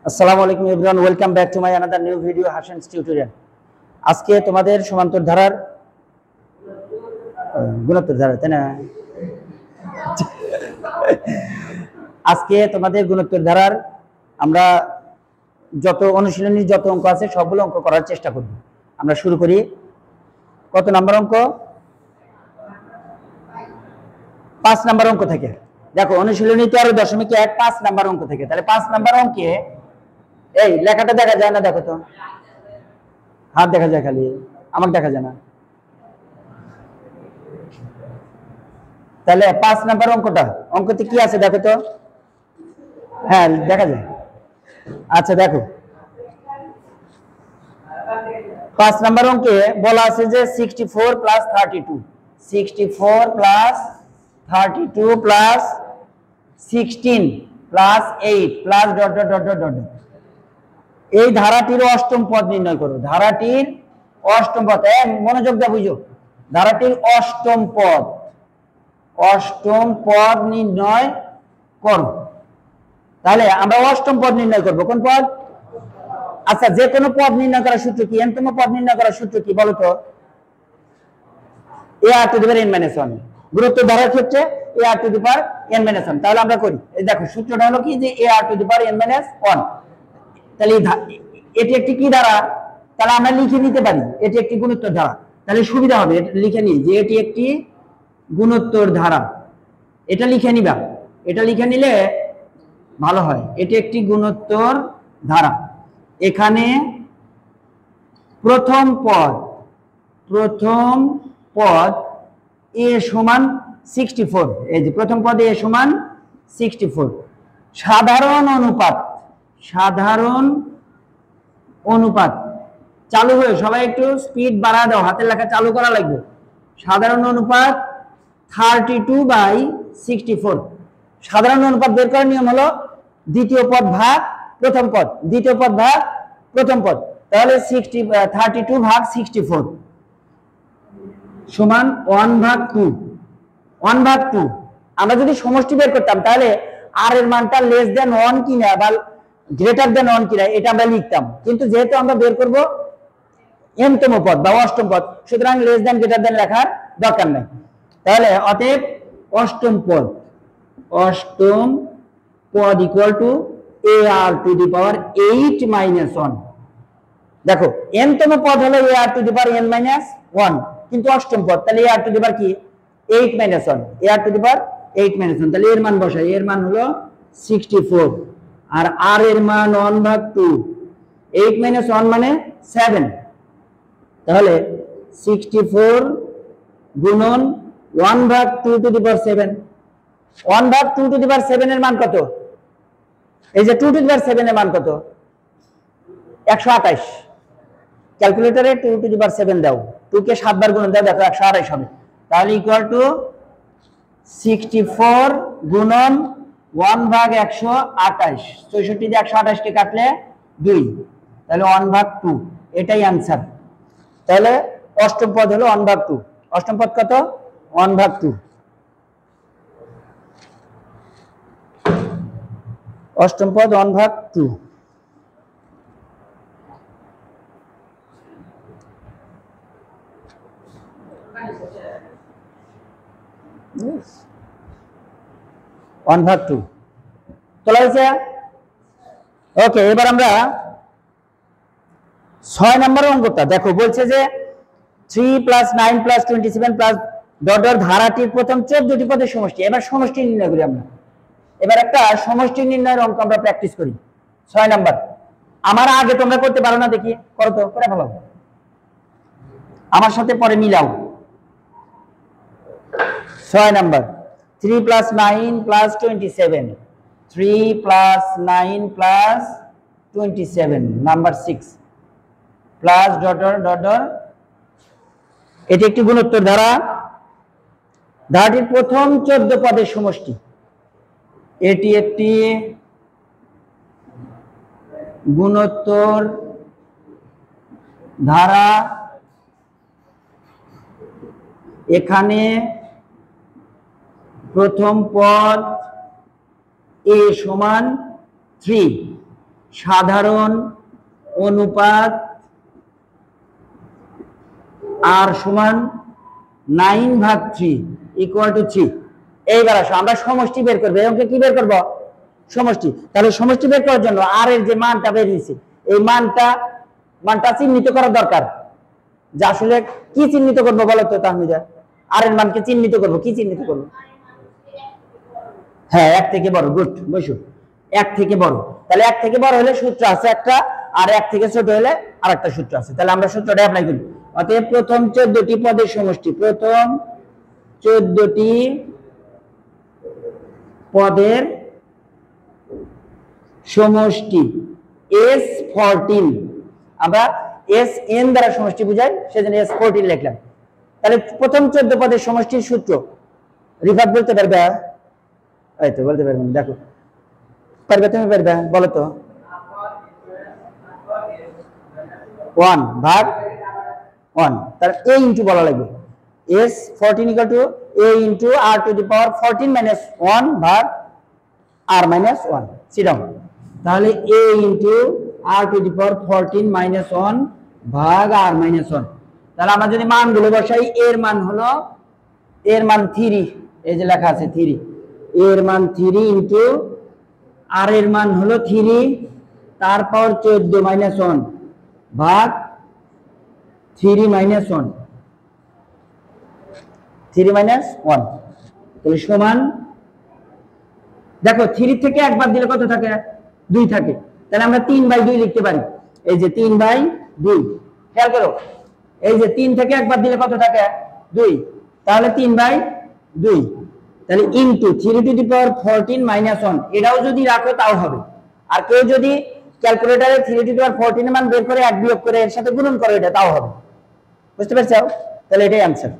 আসসালামু আলাইকুম everyone, welcome back to my another new video Hasan's tutorial. আজকে তোমাদের সমান্তর ধারার গুণোত্তর ধারা, তাই না? আজকে তোমাদের গুণোত্তর ধারার আমরা যত অনুশীলনীর যত অঙ্ক আছে সবগুলো অঙ্ক করার চেষ্টা করব। আমরা শুরু করি। কত নাম্বার অঙ্ক? 5 নাম্বার অঙ্ক থেকে। দেখো অনুশীলনী 13.1 5 নাম্বার অঙ্ক থেকে। তাহলে 5 নাম্বার অঙ্কে এই লেখাটা দেখা যায় না? দেখো তো, হাত দেখা যায় খালি, আমাকে দেখা যায় না। তাহলে 5 নাম্বার অঙ্কতে কি আছে দেখো তো। হ্যাঁ দেখা যায়। আচ্ছা দেখো 5 নাম্বার অঙ্কে বলা আছে যে 64 plus 32 64 plus 32 plus 16 plus 8 plus dot dot dot dot dot. এই ধারাটির অষ্টম পদ নির্ণয় করো। ধারাটির অষ্টম পদ, মনোযোগ দিয়ে বুঝো। ধারাটির অষ্টম পদ নির্ণয় করো। তাহলে আমরা অষ্টম পদ নির্ণয় করব। কোন পদ? আচ্ছা, যে কোনো পদ নির্ণয় করার সূত্র কি? এনতম পদ নির্ণয় করার সূত্র কি বলো তো? a r two the power n - 1। গুরুত্ব ধারার ক্ষেত্রে a r two the power n - 1। তাহলে আমরা করি, এই দেখো সূত্রটা হলো কি যে a r two the power n - 1। তাহলে এটি একটি কি ধারা? তাহলে আমরা লিখে নিতে পারি এটি একটি গুণোত্তর ধারা। তাহলে সুবিধা হবে, এটা লিখে নিই যে এটি একটি গুণোত্তর ধারা। এটা লিখে নিবা, এটা লিখে নিলে ভালো হয়। এটি একটি গুণোত্তর ধারা। এখানে প্রথম পদ a সমান 64। এই যে প্রথম পদে a সমান 64। সাধারণ অনুপাত চালু হয়ে সবাই একটু স্পিড বাড়া দাও, হাতের লেখা চালু করা লাগবে। সাধারণ অনুপাত 32/64। সাধারণ অনুপাত বের করার নিয়ম হলো দ্বিতীয় পদ ভাগ প্রথম পদ, দ্বিতীয় পদ ভাগ প্রথম পদ। তাহলে 32 ভাগ 64 সমান 1/2। 1/2। আমরা যদি সমষ্টি বের করতাম তাহলে আর এর মানটা লেস দেন 1 কিনা বা গ্রেটার দেন 1 কিনা এটা আমরা লিখতাম, কিন্তু যেহেতু আমরা বের করব এনতম পদ বা অষ্টম পদ, সুতরাং লেস দেন গ্রেটার দেন লেখার দরকার নেই। তাহলে অতএব অষ্টম পদ equal to ar to the power 8 - 1। দেখো এনতম পদ হলো ar to the power n - 1, কিন্তু অষ্টম পদ, তাহলে ar টু দি পাওয়ার কি 8 - 1, ar টু দি পাওয়ার 8 - 1। তাহলে এর মান বসাই, এর মান হলো 64 আর r এর মান 1/2। 8 - 1 মানে 7। তাহলে 64 গুণন 1/2 two the power 7। 1/2 two the পাওয়ার 7 এর মান কত? এই যে 2 টু দি পাওয়ার 7 এর মান কত? 128। ক্যালকুলেটরে 2 টু দি পাওয়ার 7 দাও, 2 কে 7 বার গুণন দাও, দেখো 128 হবে। তাহলে ইকুয়াল টু 64 গুণন 1/128। 64 দিয়ে 128 কে কাটলে 2, তাহলে 1/2। এটাই आंसर। তাহলে অষ্টম পদ হলো 1/2। অষ্টম পদ কত? 1/2। অষ্টম পদ 1/2। তোলা হয়েছে? ওকে, এবার আমরা 6 নম্বর অঙ্কটা দেখো। বলছে যে 3 + 9 + 27 + ডট ডট ধারাটির প্রথম 14টি পদের সমষ্টি। এবার সমষ্টি নির্ণয় করি আমরা। এবার একটা সমষ্টি নির্ণয়ের অঙ্ক আমরা প্র্যাকটিস করি। 6 নাম্বার। আমার আগে তোমরা করতে পারো না? দেখি করো তো, করে ফেলো, আমার সাথে পরে মিলাও। 6 number 3 + 9 + 27, 3 + 9 + 27 number 6 plus dot dot dot dot. এটি একটি গুণোত্তর ধারা। ধারাটির প্রথম 14 পদের সমষ্টি। এটি একটি গুণোত্তর ধারা। এখানে প্রথম পদ a সমান 3, সাধারণ অনুপাত আর সমান 9/3 ইকুয়াল টু 3। এইবার আসো আমরা সমষ্টি বের করবো। এই অঙ্কে কি বের করব? সমষ্টি। তাহলে সমষ্টি বের করার জন্য আর এর যে মানটা বের হয়েছে এই মানটা চিহ্নিত করা দরকার। যে আসলে কি চিহ্নিত করবো বলো তো তাহমিদা? আর এর মানকে চিহ্নিত করবো, কি চিহ্নিত করবো? হ্যাঁ, 1 থেকে বড়। গুড, বসো। 1 থেকে বড়, তাহলে 1 থেকে বড় হলে সূত্র আছে একটা, আর 1 থেকে ছোট হলে আরেকটা সূত্র আছে। তাহলে আমরা সূত্রটা অ্যাপ্লাই করি। অতএব প্রথম 14টি পদের সমষ্টি, প্রথম 14টি পদের সমষ্টি S14, আমরা Sn দ্বারা সমষ্টি বুঝাই সেজন্য S14 লিখলাম। তাহলে প্রথম 14 পদের সমষ্টির সূত্র রিফাত বলতে পারবে? এই তো বলতে পারবেন, দেখো পারবে, তুমি পারবে, বলো তো। 1/1, তার a ইনটু বলা লাগবে। S14 = a into r two the power 14 minus 1 ভাগ r মাইনাস 1। সিডাউন। তাহলে a into r two the power 14 minus 1 ভাগ r মাইনাস 1। তাহলে আমরা যদি মানগুলো বসাই, এর মান 3, এই যে লেখা আছে 3, এর মান 3 ইনটু আর এর মান হলো 3, তার পাওয়ার 14 মাইনাস 1 ভাগ 3 মাইনাস 1, 3 মাইনাস 1। তাহলে সমান, দেখো 3 থেকে একবার দিলে কত থাকে? 2 থাকে। তাহলে আমরা 3/2 লিখতে পারি। এই যে 3/2, খেয়াল করো, এই যে 3 থেকে একবার দিলে কত থাকে? 2, তাহলে 3/2। তাহলে into 3 two the power 14 minus 1, এটাও যদি রাখো তাও হবে। আর কেউ যদি ক্যালকুলেটরে 3 টু দি পাওয়ার 14 এর মান বের করে 1 বিয়োগ করে এর সাথে গুণন করে, এটা তাও হবে। বুঝতে পারছো? তাহলে এটাই आंसर।